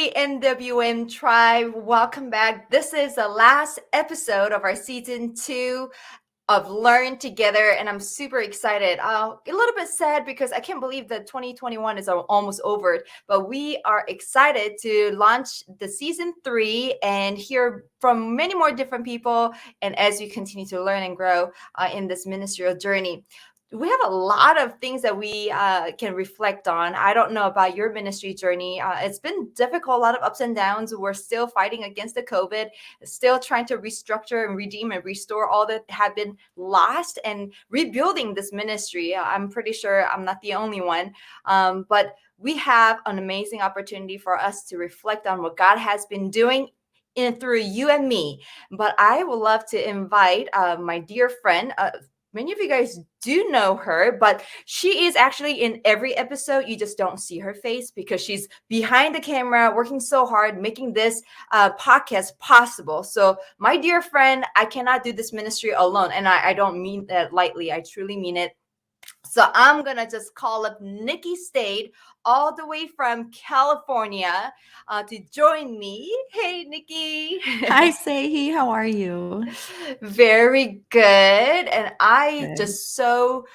Hey, NWM tribe, welcome back. This is the last episode of our season 2 of Learn Together, and I'm super excited. A little bit sad because I can't believe that 2021 is almost over, but we are excited to launch the season 3 and hear from many more different people. And as we continue to learn and grow in this ministerial journey, we have a lot of things that we can reflect on. I don't know about your ministry journey. It's been difficult, a lot of ups and downs. We're still fighting against the COVID, still trying to restructure and redeem and restore all that had been lost and rebuilding this ministry. I'm pretty sure I'm not the only one. But we have an amazing opportunity for us to reflect on what God has been doing through you and me. But I would love to invite my dear friend. Many of you guys do know her, but she is actually in every episode. You just don't see her face because she's behind the camera, working so hard, making this podcast possible. So, my dear friend, I cannot do this ministry alone. And I don't mean that lightly. I truly mean it. So I'm going to just call up Nikki Stade all the way from California to join me. Hey, Nikki. Hi, Sehi. How are you? Very good. And I Good. just so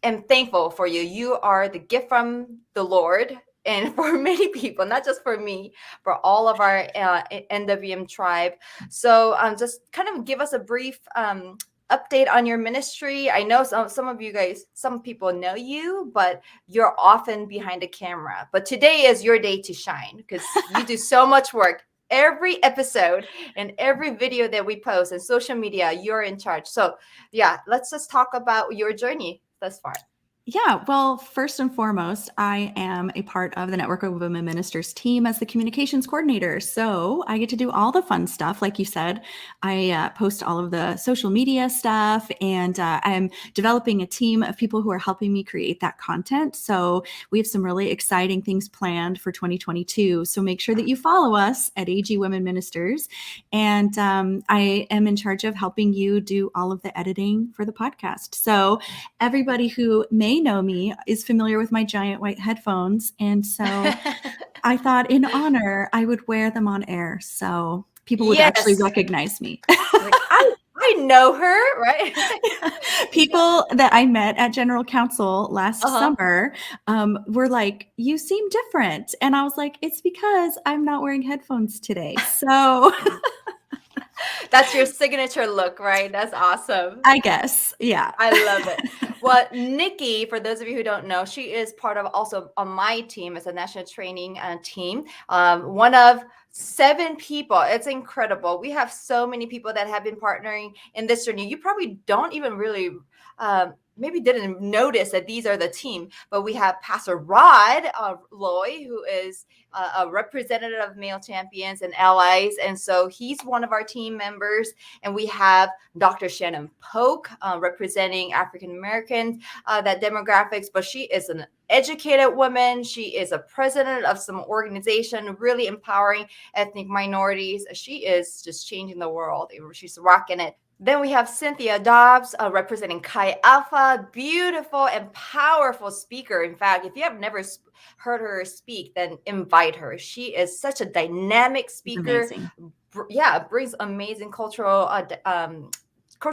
am thankful for you. You are the gift from the Lord. And for many people, not just for me, for all of our NWM tribe. So just kind of give us a brief update on your ministry. I know some of you guys, some people know you, but you're often behind a camera. But today is your day to shine because you do so much work. Every episode and every video that we post and social media, you're in charge. So yeah, let's just talk about your journey thus far. Yeah, well, first and foremost, I am a part of the Network of Women Ministers team as the communications coordinator. So I get to do all the fun stuff. Like you said, I post all of the social media stuff, and I'm developing a team of people who are helping me create that content. So we have some really exciting things planned for 2022. So make sure that you follow us at AG Women Ministers. And I am in charge of helping you do all of the editing for the podcast. So everybody who may know me is familiar with my giant white headphones. And so I thought in honor, I would wear them on air so people would actually Yes. recognize me. Like, I know her, right? People that I met at General Council last Uh-huh. summer were like, "You seem different." And I was like, "It's because I'm not wearing headphones today." So That's your signature look, right? That's awesome. I guess, yeah. I love it. Well, Nikki, for those of you who don't know, she is part of also on my team as a national training team. One of 7 people. It's incredible. We have so many people that have been partnering in this journey. You probably don't even really maybe didn't notice that these are the team, but we have Pastor Rod Loy, who is a representative of Male Champions and Allies. And so he's one of our team members. And we have Dr. Shannon Polk representing African Americans, that demographics, but she is an educated woman. She is a president of some organization really empowering ethnic minorities. She is just changing the world. She's rocking it. Then we have Cynthia Dobbs representing Chi Alpha, beautiful and powerful speaker. In fact, if you have never heard her speak, then invite her. She is such a dynamic speaker. Amazing. Brings amazing cultural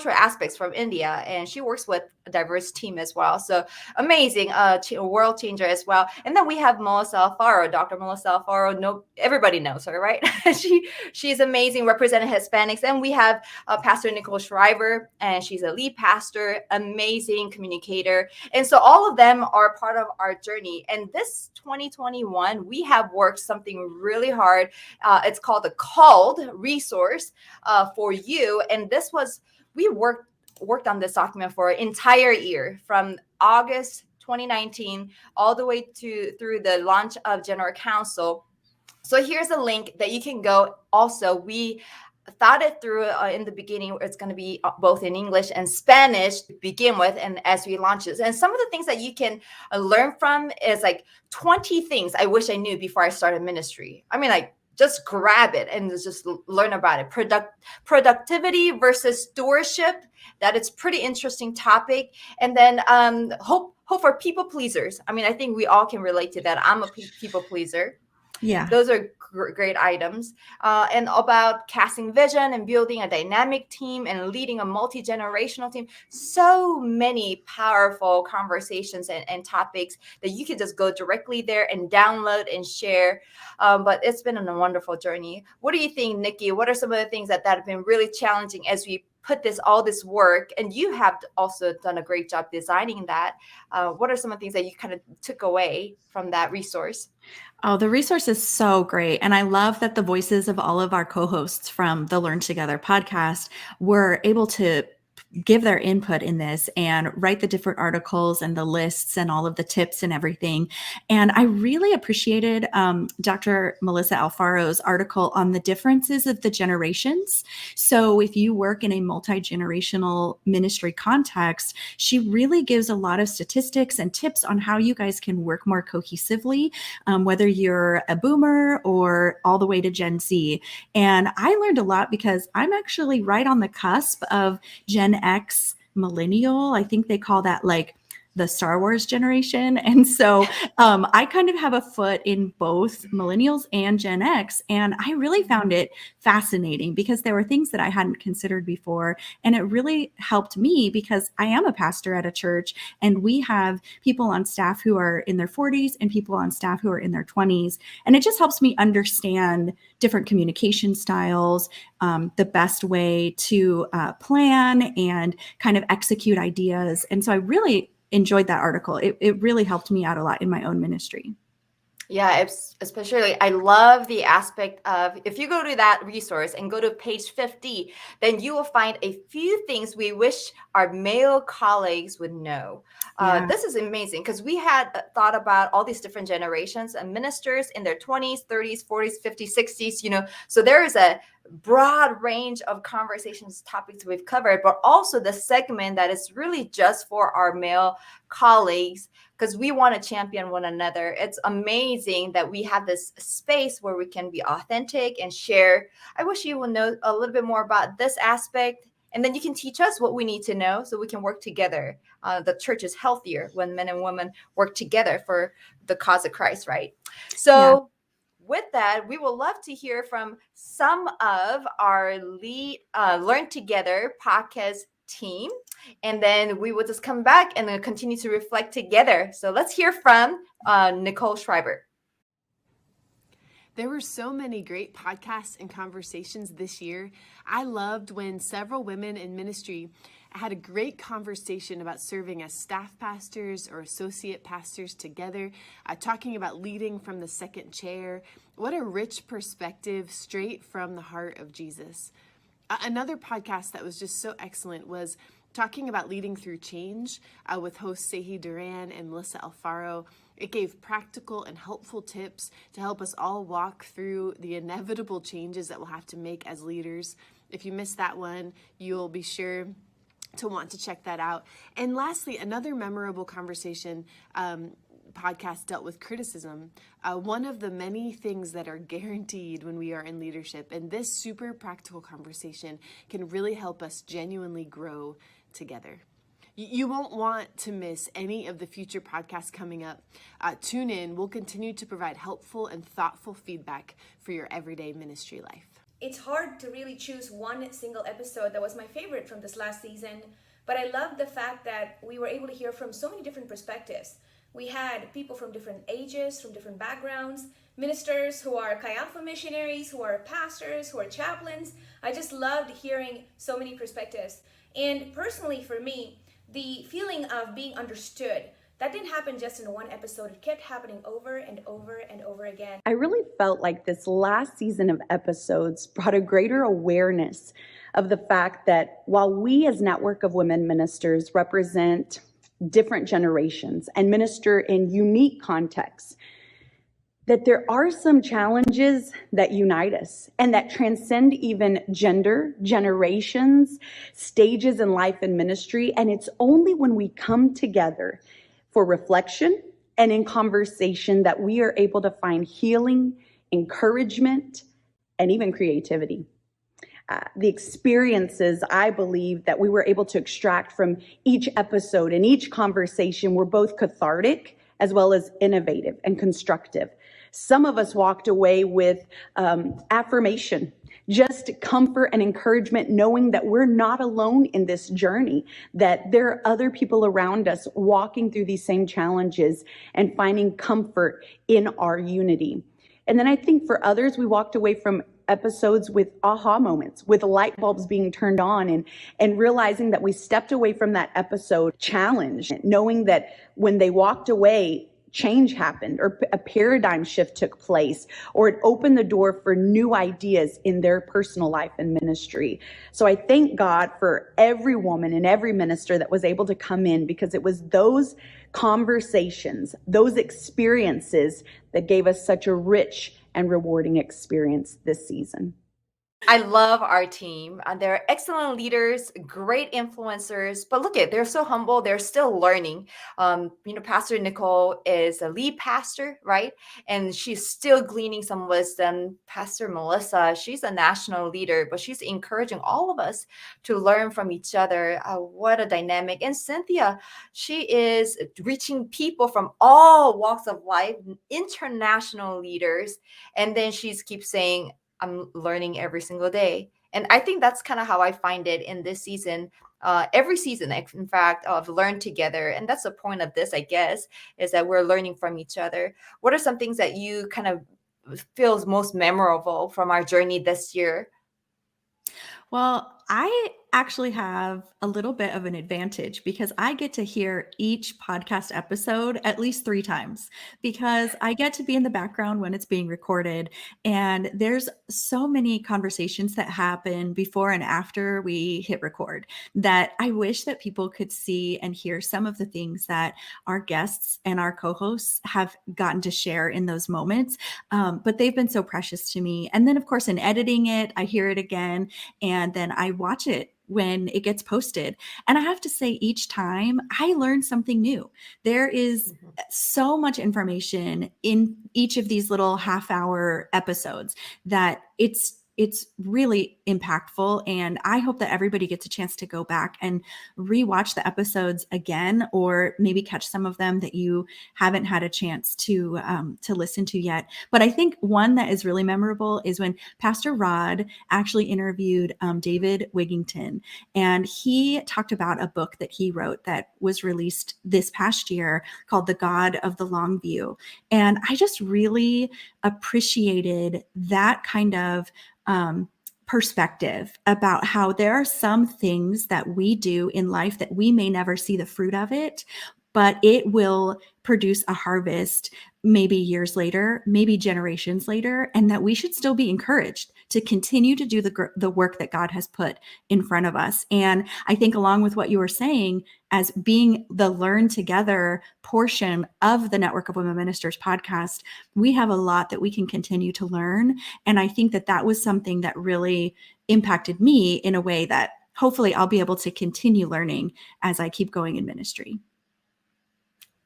aspects from India, and she works with a diverse team as well. So amazing, world changer as well. And then we have Melissa Alfaro, Dr. Melissa Alfaro. No, everybody knows her, right? She's amazing, representing Hispanics. And we have Pastor Nicole Shriver, and she's a lead pastor, amazing communicator. And so all of them are part of our journey. And this 2021, we have worked something really hard. It's called the Called resource for you, and this was we worked on this document for an entire year from August 2019 all the way through the launch of General Council. So here's a link that you can go. Also, we thought it through in the beginning. It's going to be both in English and Spanish to begin with, and as we launch this. And some of the things that you can learn from is like 20 things I wish I knew before I started ministry. I mean, like, just grab it and just learn about it. Productivity versus stewardship. That is pretty interesting topic. And then hope for people pleasers. I mean, I think we all can relate to that. I'm a people pleaser. Yeah. Those are great items. And about casting vision and building a dynamic team and leading a multi-generational team. So many powerful conversations and topics that you can just go directly there and download and share. But it's been a wonderful journey. What do you think, Nikki? What are some of the things that have been really challenging as we put all this work, and you have also done a great job designing that? What are some of the things that you kind of took away from that resource? Oh, the resource is so great. And I love that the voices of all of our co hosts from the Learn Together podcast were able to give their input in this and write the different articles and the lists and all of the tips and everything. And I really appreciated Dr. Melissa Alfaro's article on the differences of the generations. So if you work in a multi-generational ministry context, she really gives a lot of statistics and tips on how you guys can work more cohesively, whether you're a boomer or all the way to Gen Z. And I learned a lot because I'm actually right on the cusp of Gen X millennial. I think they call that like the Star Wars generation. And so I kind of have a foot in both millennials and Gen X. And I really found it fascinating because there were things that I hadn't considered before. And it really helped me because I am a pastor at a church and we have people on staff who are in their 40s and people on staff who are in their 20s. And it just helps me understand different communication styles, the best way to plan and kind of execute ideas. And so I really enjoyed that article. It really helped me out a lot in my own ministry. Yeah, it's especially, I love the aspect of, if you go to that resource and go to page 50, then you will find a few things we wish our male colleagues would know. Yeah. This is amazing because we had thought about all these different generations and ministers in their 20s, 30s, 40s, 50s, 60s, so there is a broad range of conversations, topics we've covered, but also the segment that is really just for our male colleagues because we want to champion one another. It's amazing that we have this space where we can be authentic and share. I wish you would know a little bit more about this aspect, and then you can teach us what we need to know so we can work together. The church is healthier when men and women work together for the cause of Christ, right? So with that, we would love to hear from some of our Learn Together podcast team. And then we will just come back and then continue to reflect together. So let's hear from Nicole Schreiber. There were so many great podcasts and conversations this year. I loved when several women in ministry had a great conversation about serving as staff pastors or associate pastors together, talking about leading from the second chair. What a rich perspective straight from the heart of Jesus. Another podcast that was just so excellent was talking about leading through change with hosts Sehi Duran and Melissa Alfaro. It gave practical and helpful tips to help us all walk through the inevitable changes that we'll have to make as leaders. If you missed that one, you'll be sure to want to check that out. And lastly, another memorable conversation podcast dealt with criticism, one of the many things that are guaranteed when we are in leadership. And this super practical conversation can really help us genuinely grow together. You won't want to miss any of the future podcasts coming up. Tune in. We'll continue to provide helpful and thoughtful feedback for your everyday ministry life. It's hard to really choose one single episode that was my favorite from this last season, but I love the fact that we were able to hear from so many different perspectives. We had people from different ages, from different backgrounds, ministers who are Chi Alpha missionaries, who are pastors, who are chaplains. I just loved hearing so many perspectives. And personally for me, the feeling of being understood, that didn't happen just in one episode. It kept happening over and over and over again. I really felt like this last season of episodes brought a greater awareness of the fact that while we as Network of Women Ministers represent different generations and minister in unique contexts, that there are some challenges that unite us and that transcend even gender, generations, stages in life and ministry. And it's only when we come together for reflection and in conversation that we are able to find healing, encouragement, and even creativity. The experiences, I believe, that we were able to extract from each episode and each conversation were both cathartic as well as innovative and constructive. Some of us walked away with affirmation, just comfort and encouragement, knowing that we're not alone in this journey, that there are other people around us walking through these same challenges and finding comfort in our unity. And then I think for others, we walked away from episodes with aha moments, with light bulbs being turned on, and realizing that we stepped away from that episode challenged, knowing that when they walked away, change happened, or a paradigm shift took place, or it opened the door for new ideas in their personal life and ministry. So I thank God for every woman and every minister that was able to come in, because it was those conversations, those experiences that gave us such a rich and rewarding experience this season. I love our team. They're excellent leaders, great influencers, but look they're so humble. They're still learning. Pastor Nicole is a lead pastor, right? And she's still gleaning some wisdom. Pastor Melissa, she's a national leader, but she's encouraging all of us to learn from each other. What a dynamic. And Cynthia, she is reaching people from all walks of life, international leaders. And then she keeps saying, I'm learning every single day. And I think that's kind of how I find it in this season. Every season, in fact, I've learned together. And that's the point of this, I guess, is that we're learning from each other. What are some things that you kind of feels most memorable from our journey this year? Well, I actually have a little bit of an advantage because I get to hear each podcast episode at least 3 times, because I get to be in the background when it's being recorded. And there's so many conversations that happen before and after we hit record that I wish that people could see and hear some of the things that our guests and our co-hosts have gotten to share in those moments. But they've been so precious to me. And then, of course, in editing it, I hear it again, and then I watch it when it gets posted. And I have to say, each time I learn something new. There is so much information in each of these little half-hour episodes that it's really impactful. And I hope that everybody gets a chance to go back and rewatch the episodes again, or maybe catch some of them that you haven't had a chance to listen to yet. But I think one that is really memorable is when Pastor Rod actually interviewed David Wigington, and he talked about a book that he wrote that was released this past year called The God of the Long View. And I just really appreciated that kind of perspective about how there are some things that we do in life that we may never see the fruit of it, but it will produce a harvest maybe years later, maybe generations later, and that we should still be encouraged to continue to do the work that God has put in front of us. And I think, along with what you were saying, as being the Learn Together portion of the Network of Women Ministers podcast, we have a lot that we can continue to learn. And I think that that was something that really impacted me in a way that hopefully I'll be able to continue learning as I keep going in ministry.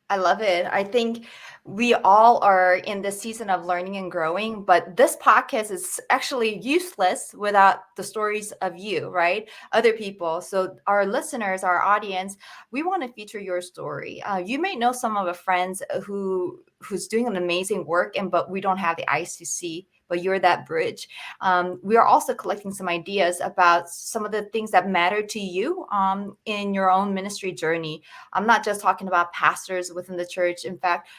I love it. I think we all are in this season of learning and growing, but this podcast is actually useless without the stories of you, right? Other people. So our listeners, our audience, we want to feature your story. You may know some of our friends who's doing an amazing work, but we don't have the eyes to see. But you're that bridge. We are also collecting some ideas about some of the things that matter to you in your own ministry journey. I'm not just talking about pastors within the church. In fact,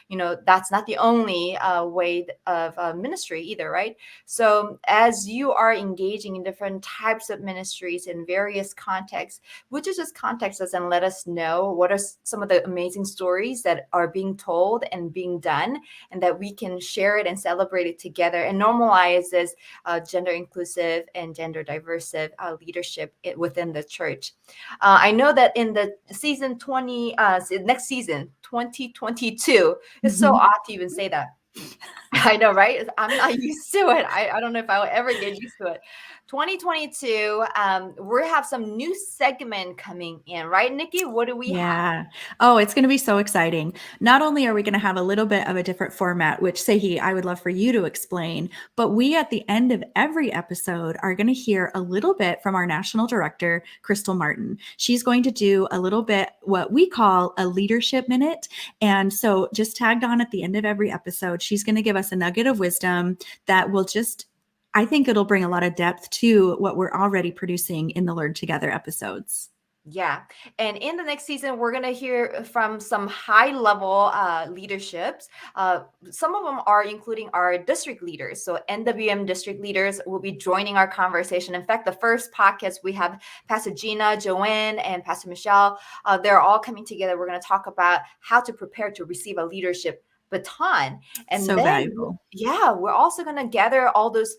that's not the only way of ministry either, right? So as you are engaging in different types of ministries in various contexts, would you just contact us and let us know what are some of the amazing stories that are being told and being done, and that we can share it and celebrate it together and normalize this gender inclusive and gender diverse leadership within the church. I know that in the season 20, next season, 2022, it's so odd to even say that. I know, right? I'm not used to it. I don't know if I will ever get used to it. 2022, we have some new segment coming in, right, Nikki? What do we have? Yeah. Oh, it's going to be so exciting. Not only are we going to have a little bit of a different format, which Sehi, I would love for you to explain, but we at the end of every episode are going to hear a little bit from our national director, Crystal Martin. She's going to do a little bit what we call a leadership minute. And so just tagged on at the end of every episode, she's going to give us a nugget of wisdom that will just, I think it'll bring a lot of depth to what we're already producing in the Learn Together episodes. Yeah. And in the next season, we're going to hear from some high level leaderships. Some of them are including our district leaders. So NWM district leaders will be joining our conversation. In fact, the first podcast, we have Pastor Gina, Joanne, and Pastor Michelle. They're all coming together. We're going to talk about how to prepare to receive a leadership baton. And So then, valuable. yeah, we're also going to gather all those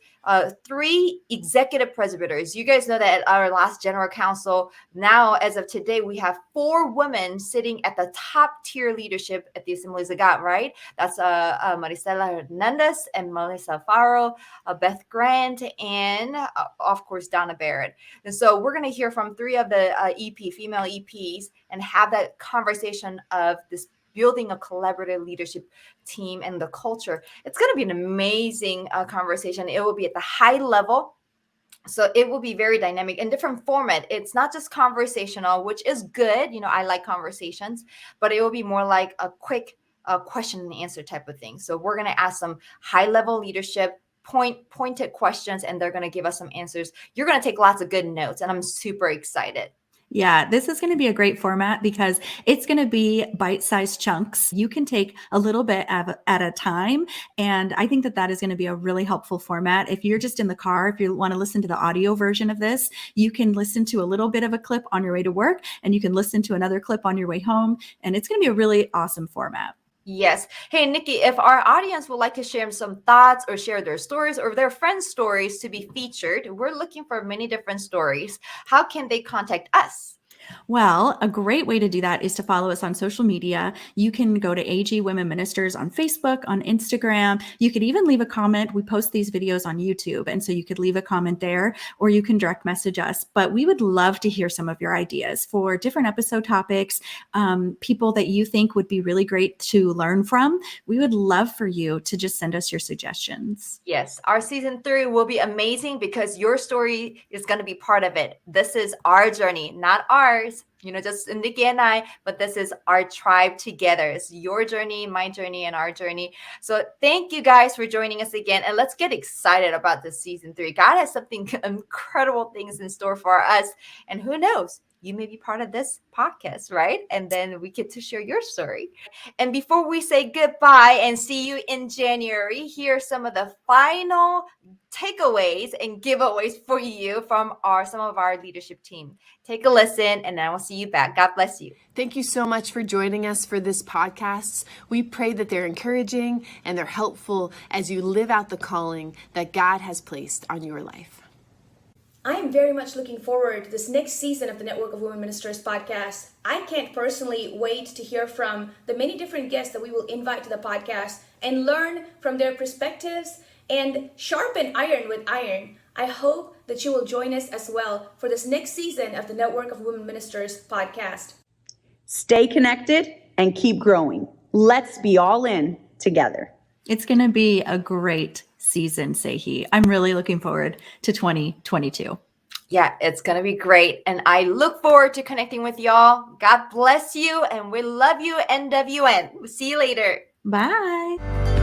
3 executive presbyters. You guys know that at our last general council, now as of today, we have 4 women sitting at the top tier leadership at the Assemblies of God, right? That's Maricela Hernandez and Melissa Faro, Beth Grant, and of course, Donna Barrett. And so we're going to hear from 3 of the female EPs, and have that conversation of this building a collaborative leadership team and the culture. It's going to be an amazing conversation. It will be at the high level. So it will be very dynamic and different format. It's not just conversational, which is good. I like conversations, but it will be more like a quick question and answer type of thing. So we're going to ask some high level leadership pointed questions, and they're going to give us some answers. You're going to take lots of good notes, and I'm super excited. Yeah, this is going to be a great format because it's going to be bite-sized chunks. You can take a little bit at a time. And I think that is going to be a really helpful format. If you're just in the car, if you want to listen to the audio version of this, you can listen to a little bit of a clip on your way to work, and you can listen to another clip on your way home. And it's going to be a really awesome format. Yes. Hey, Nikki, if our audience would like to share some thoughts or share their stories or their friends' stories to be featured, we're looking for many different stories. How can they contact us? Well, a great way to do that is to follow us on social media. You can go to AG Women Ministers on Facebook, on Instagram. You could even leave a comment. We post these videos on YouTube, and so you could leave a comment there, or you can direct message us. But we would love to hear some of your ideas for different episode topics, people that you think would be really great to learn from. We would love for you to just send us your suggestions. Yes, our season 3 will be amazing because your story is going to be part of it. This is our journey, not ours. Just Nikki and I, but this is our tribe together. It's your journey, my journey, and our journey. So thank you guys for joining us again. And let's get excited about this season 3. God has something incredible things in store for us. And who knows? You may be part of this podcast, right? And then we get to share your story. And before we say goodbye and see you in January, here are some of the final takeaways and giveaways for you from some of our leadership team. Take a listen, and then we'll see you back. God bless you. Thank you so much for joining us for this podcast. We pray that they're encouraging and they're helpful as you live out the calling that God has placed on your life. I am very much looking forward to this next season of the Network of Women Ministers podcast. I can't personally wait to hear from the many different guests that we will invite to the podcast and learn from their perspectives and sharpen iron with iron. I hope that you will join us as well for this next season of the Network of Women Ministers podcast. Stay connected and keep growing. Let's be all in together. It's going to be a great season, Sehi. I'm really looking forward to 2022. Yeah, it's going to be great. And I look forward to connecting with y'all. God bless you. And we love you, NWN. We'll see you later. Bye.